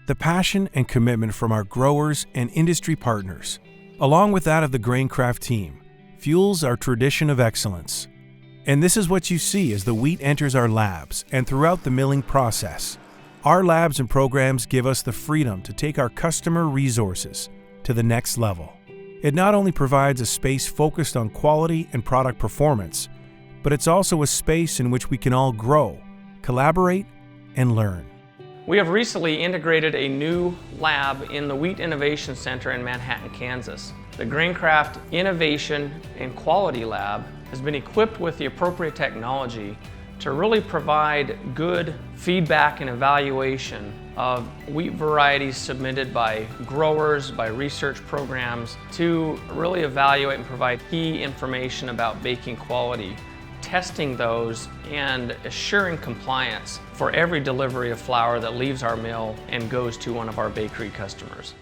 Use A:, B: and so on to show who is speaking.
A: The passion and commitment from our growers and industry partners, along with that of the Graincraft team, fuels our tradition of excellence. And this is what you see as the wheat enters our labs and throughout the milling process. Our labs and programs give us the freedom to take our customer resources to the next level. It not only provides a space focused on quality and product performance, but it's also a space in which we can all grow, collaborate, and learn.
B: We have recently integrated a new lab in the Wheat Innovation Center in Manhattan, Kansas. The Graincraft Innovation and Quality Lab has been equipped with the appropriate technology to really provide good feedback and evaluation of wheat varieties submitted by growers, by research programs, to really evaluate and provide key information about baking quality, testing those and assuring compliance for every delivery of flour that leaves our mill and goes to one of our bakery customers.